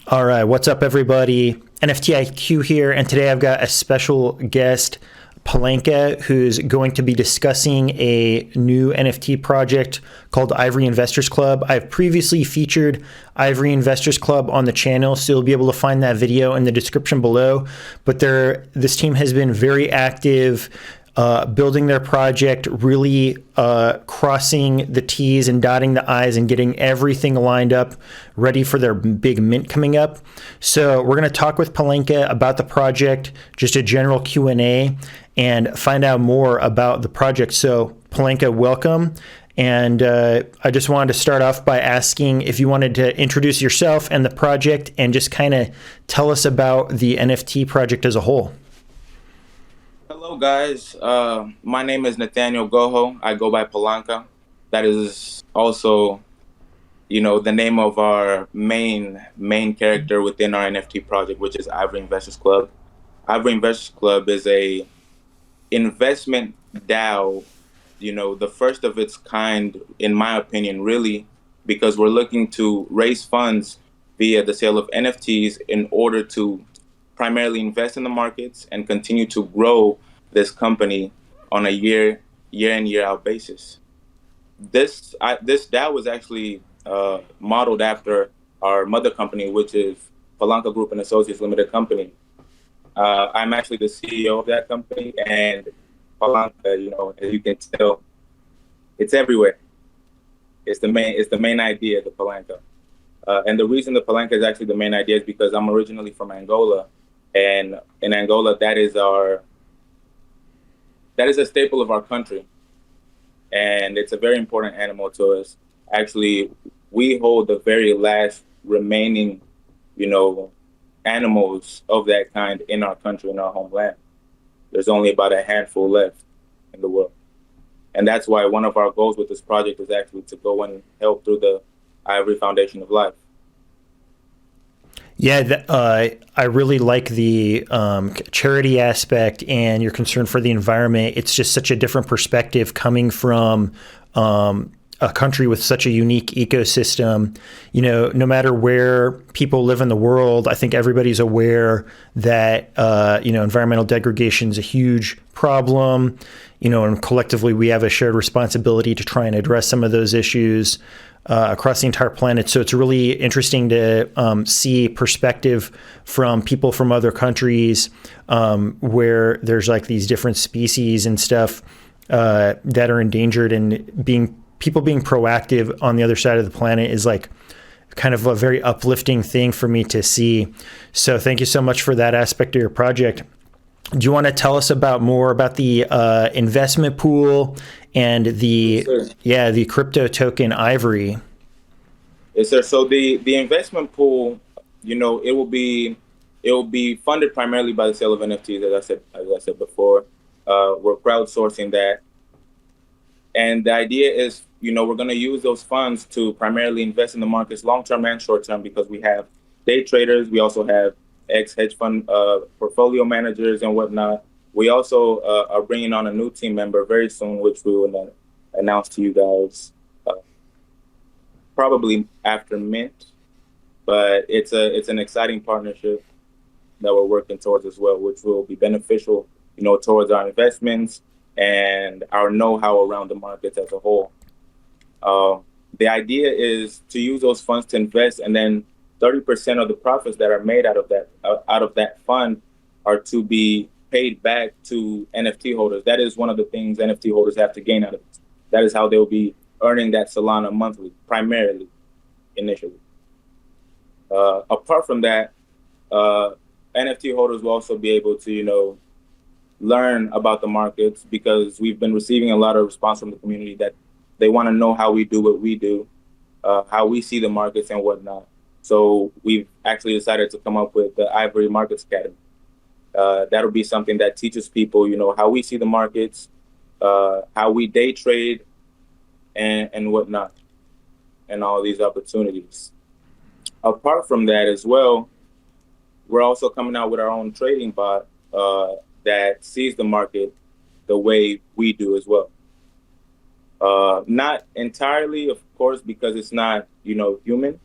All right, what's up, everybody? NFT IQ here, and today I've got a special guest, Palanca, who's going to be discussing a new NFT project called Ivory Investors Club. I've previously featured Ivory Investors Club on the channel, so you'll be able to find that video in the description below. But this team has been very active building their project, really crossing the T's and dotting the I's and getting everything lined up, ready for their big mint coming up. So we're going to talk with Palanca about the project, just a general Q&A, and find out more about the project. So Palanca, welcome. And I just wanted to start off by asking if you wanted to introduce yourself and the project and just kind of tell us about the NFT project as a whole. Hello, guys. My name is Nathaniel Goho. I go by Palanca. That is also, the name of our main character within our NFT project, which is Ivory Investors Club. Ivory Investors Club is a investment DAO, the first of its kind, in my opinion, really, because we're looking to raise funds via the sale of NFTs in order to primarily invest in the markets and continue to grow this company on a year in, year out basis. This DAO was actually modeled after our mother company, which is Palanca Group and Associates Limited Company. I'm actually the CEO of that company, and Palanca, as you can tell, it's everywhere. It's the main idea, the Palanca. And the reason the Palanca is actually the main idea is because I'm originally from Angola, and in Angola, that is a staple of our country, and it's a very important animal to us. Actually, we hold the very last remaining, animals of that kind in our country, in our homeland. There's only about a handful left in the world. And that's why one of our goals with this project is actually to go and help through the Ivory Foundation of Life. Yeah, I really like the charity aspect and your concern for the environment. It's just such a different perspective coming from a country with such a unique ecosystem. No matter where people live in the world, I think everybody's aware that, environmental degradation is a huge problem, and collectively we have a shared responsibility to try and address some of those issues across the entire planet. So it's really interesting to see perspective from people from other countries where there's like these different species and stuff that are endangered, and people being proactive on the other side of the planet is like kind of a very uplifting thing for me to see. So thank you so much for that aspect of your project. Do you want to tell us more about the investment pool and the crypto token Ivory? Yes, sir. So the investment pool, it will be funded primarily by the sale of NFTs, as I said before. We're crowdsourcing that, and the idea is, we're going to use those funds to primarily invest in the markets, long term and short term, because we have day traders. We also have ex-hedge fund portfolio managers and whatnot. We also are bringing on a new team member very soon, which we will announce to you guys probably after mint. But it's an exciting partnership that we're working towards as well, which will be beneficial, towards our investments and our know-how around the markets as a whole. The idea is to use those funds to invest, and then 30% of the profits that are made out of that fund are to be paid back to NFT holders. That is one of the things NFT holders have to gain out of it. That is how they'll be earning that Solana monthly, primarily, initially. Apart from that, NFT holders will also be able to, learn about the markets, because we've been receiving a lot of response from the community that they want to know how we do what we do, how we see the markets and whatnot. So we've actually decided to come up with the Ivory Markets Academy. That'll be something that teaches people, how we see the markets, how we day trade, and whatnot, and all these opportunities. Apart from that as well, we're also coming out with our own trading bot that sees the market the way we do as well. Not entirely, of course, because it's not, human.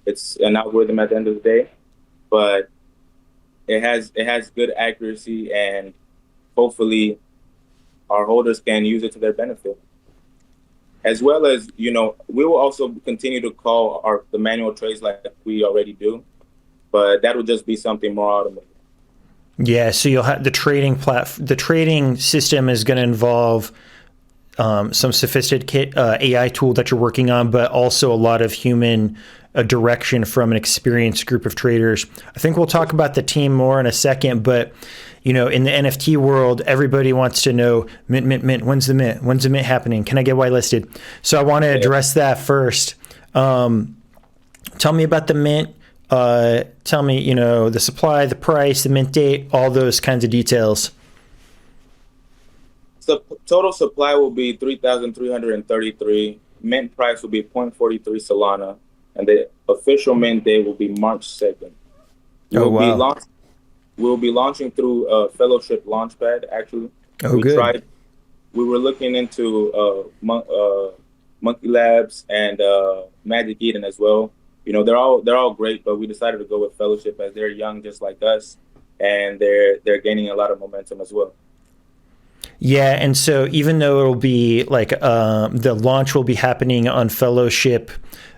It's an algorithm at the end of the day. but it has good accuracy, and hopefully our holders can use it to their benefit. As well as, we will also continue to call the manual trades like we already do, but that will just be something more automated. Yeah, so you'll have the trading system is going to involve some sophisticated AI tool that you're working on, but also a lot of human direction from an experienced group of traders. I think we'll talk about the team more in a second, but in the NFT world, everybody wants to know mint. When's the mint? When's the mint happening? Can I get whitelisted? So I want to address that first. Tell me about the mint. Tell me, the supply, the price, the mint date, all those kinds of details. So total supply will be 3,333. Mint price will be 0.43 Solana, and the official mint day will be March 2nd. We'll be launching through Fellowship Launchpad. Actually, good. We were looking into Monkey Labs and Magic Eden as well. They're all great, but we decided to go with Fellowship as they're young, just like us, and they're gaining a lot of momentum as well. Yeah, and so even though it'll be like the launch will be happening on Fellowship,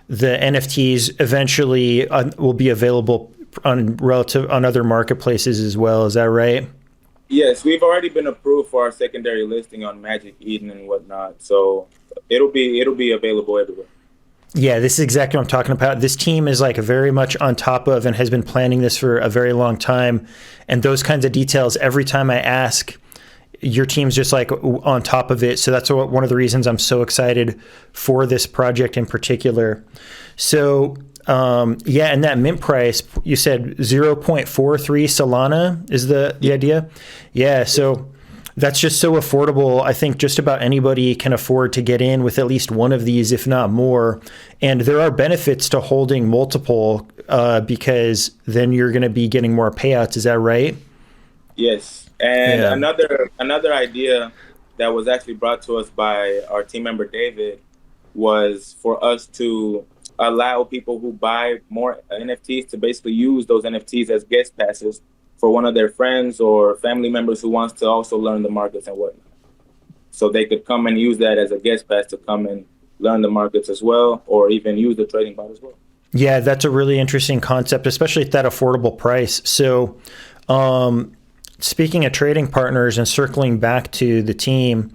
the NFTs eventually will be available on other marketplaces as well. Is that right? Yes, we've already been approved for our secondary listing on Magic Eden and whatnot, so it'll be available everywhere. Yeah, this is exactly what I'm talking about. This team is like very much on top of and has been planning this for a very long time, and those kinds of details. Every time I ask, your team's just like on top of it. So that's one of the reasons I'm so excited for this project in particular. So and that mint price, you said 0.43 Solana is the idea? Yeah, so that's just so affordable. I think just about anybody can afford to get in with at least one of these, if not more. And there are benefits to holding multiple because then you're going to be getting more payouts. Is that right? Yes. And another idea that was actually brought to us by our team member, David, was for us to allow people who buy more NFTs to basically use those NFTs as guest passes for one of their friends or family members who wants to also learn the markets and whatnot. So they could come and use that as a guest pass to come and learn the markets as well, or even use the trading bot as well. Yeah, that's a really interesting concept, especially at that affordable price. So speaking of trading partners and circling back to the team,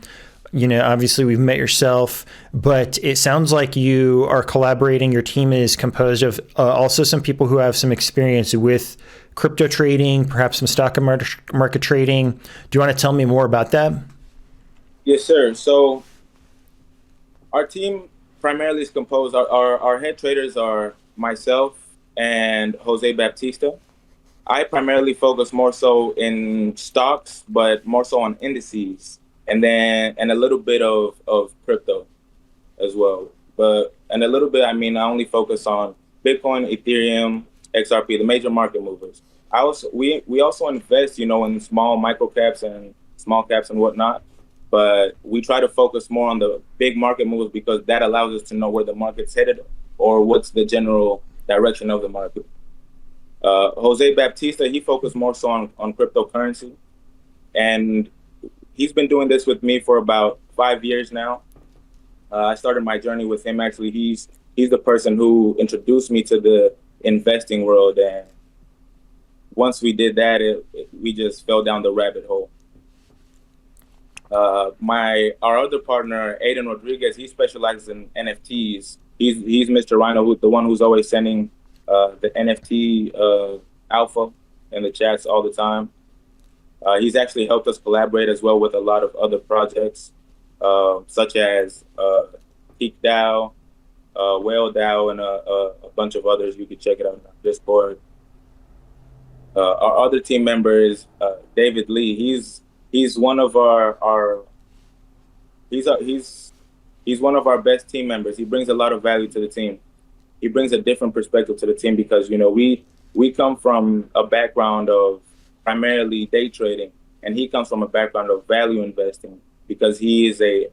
obviously we've met yourself, but it sounds like you are collaborating. Your team is composed of also some people who have some experience with crypto trading, perhaps some stock market trading. Do you want to tell me more about that? Yes, sir. So our team primarily is composed, our head traders are myself and Jose Baptista. I primarily focus more so in stocks, but more so on indices, and a little bit of crypto as well. And a little bit, I only focus on Bitcoin, Ethereum, XRP, the major market movers. We also invest, in small micro caps and small caps and whatnot, but we try to focus more on the big market moves because that allows us to know where the market's headed or what's the general direction of the market. Jose Baptista, he focused more so on cryptocurrency, and he's been doing this with me for about 5 years now. I started my journey with him. Actually, he's the person who introduced me to the investing world, and once we did that, we just fell down the rabbit hole. Our other partner, Aiden Rodriguez, he specializes in NFTs. He's Mr. Rhino, the one who's always sending the NFT alpha in the chats all the time. He's actually helped us collaborate as well with a lot of other projects, such as Peak DAO, Whale DAO, and a bunch of others. You can check it out on Discord. Our other team member is David Lee. He's one of he's one of our best team members. He brings a lot of value to the team. He brings a different perspective to the team because we come from a background of primarily day trading, and he comes from a background of value investing because he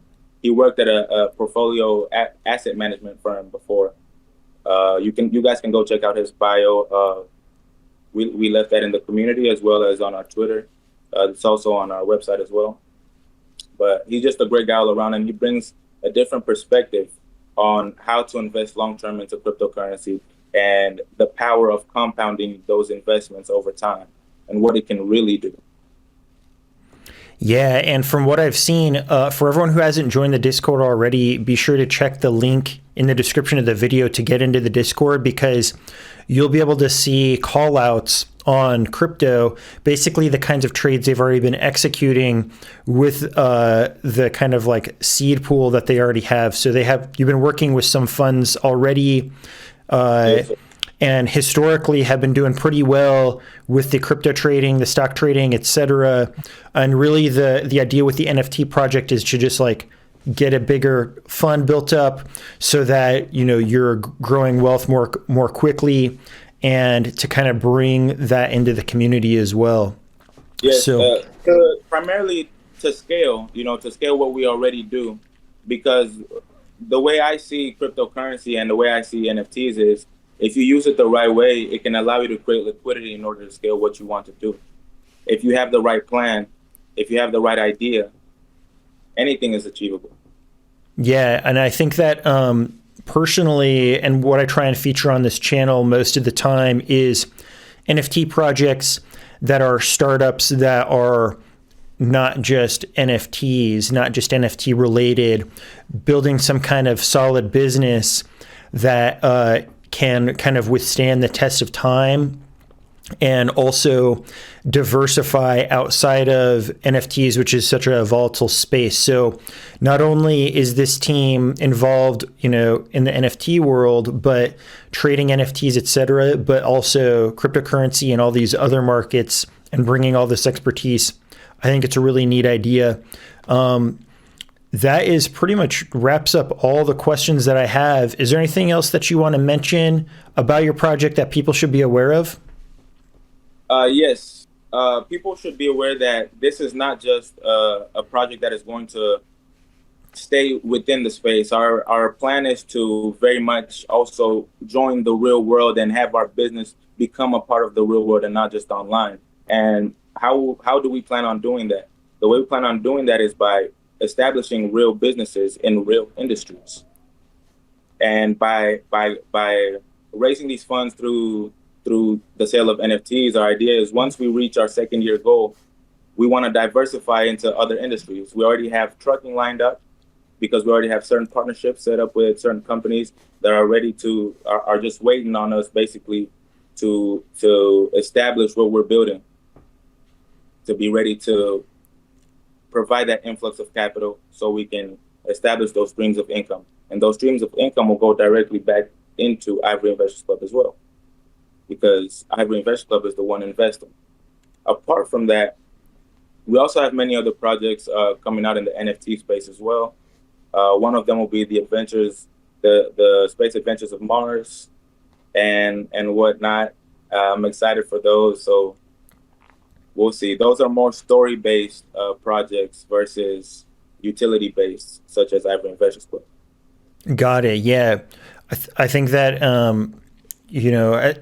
worked at a portfolio asset management firm before. You guys can go check out his bio. we left that in the community as well as on our Twitter. It's also on our website as well. But he's just a great guy all around, and he brings a different perspective on how to invest long-term into cryptocurrency and the power of compounding those investments over time and what it can really do. Yeah, and from what I've seen, for everyone who hasn't joined the Discord already, be sure to check the link in the description of the video to get into the Discord, because you'll be able to see call outs on crypto, basically the kinds of trades they've already been executing with the kind of like seed pool that they already have. So you've been working with some funds already, and historically have been doing pretty well with the crypto trading, the stock trading, etc. And really the idea with the NFT project is to just like get a bigger fund built up so that, you're growing wealth more quickly, and to kind of bring that into the community as well. Yes, primarily to scale what we already do, because the way I see cryptocurrency and the way I see NFTs is, if you use it the right way, it can allow you to create liquidity in order to scale what you want to do. If you have the right plan, if you have the right idea, anything is achievable. Yeah, and I think that personally, and what I try and feature on this channel most of the time is NFT projects that are startups that are not just NFTs, not just NFT related, building some kind of solid business that can kind of withstand the test of time, and also diversify outside of NFTs, which is such a volatile space. So not only is this team involved, in the NFT world, but trading NFTs, et cetera, but also cryptocurrency and all these other markets, and bringing all this expertise. I think it's a really neat idea. That is pretty much wraps up all the questions that I have. Is there anything else that you want to mention about your project that people should be aware of? Yes. People should be aware that this is not just a project that is going to stay within the space. Our plan is to very much also join the real world and have our business become a part of the real world and not just online. And how do we plan on doing that? The way we plan on doing that is by establishing real businesses in real industries. And by raising these funds through the sale of NFTs, our idea is once we reach our second year goal, we want to diversify into other industries. We already have trucking lined up because we already have certain partnerships set up with certain companies that are ready are just waiting on us basically to establish what we're building, to be ready to provide that influx of capital so we can establish those streams of income. And those streams of income will go directly back into Ivory Investors Club as well, because Ivory Investors Club is the one investing. Apart from that, we also have many other projects coming out in the NFT space as well. One of them will be the adventures, the space adventures of Mars and whatnot. I'm excited for those. So we'll see. Those are more story-based projects versus utility-based, such as Ivory Investors Club. Got it. Yeah. I think that,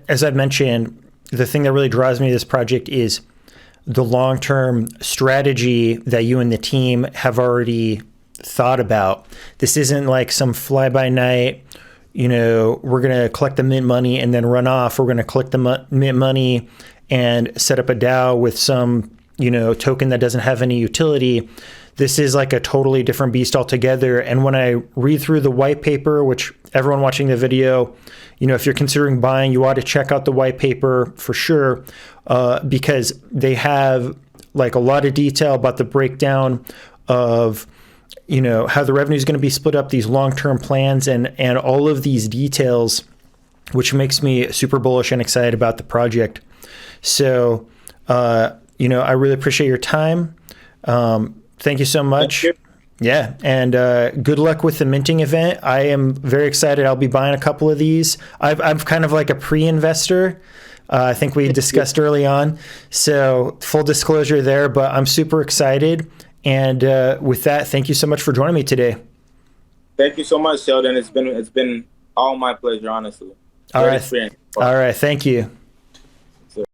as I've mentioned, the thing that really draws me to this project is the long-term strategy that you and the team have already thought about. This isn't like some fly-by-night, we're going to collect the mint money and then run off. We're going to collect the mint money and set up a DAO with some, token that doesn't have any utility. This is like a totally different beast altogether. And when I read through the white paper, which everyone watching the video, if you're considering buying, you ought to check out the white paper for sure, because they have like a lot of detail about the breakdown of, how the revenue is going to be split up, these long-term plans, and all of these details, which makes me super bullish and excited about the project. So, I really appreciate your time. Thank you so much. Yeah. And good luck with the minting event. I am very excited. I'll be buying a couple of these. I'm kind of like a pre-investor. I think we discussed early on. So full disclosure there, but I'm super excited. And with that, thank you so much for joining me today. Thank you so much, Sheldon. It's been all my pleasure, honestly. All right. Thank you.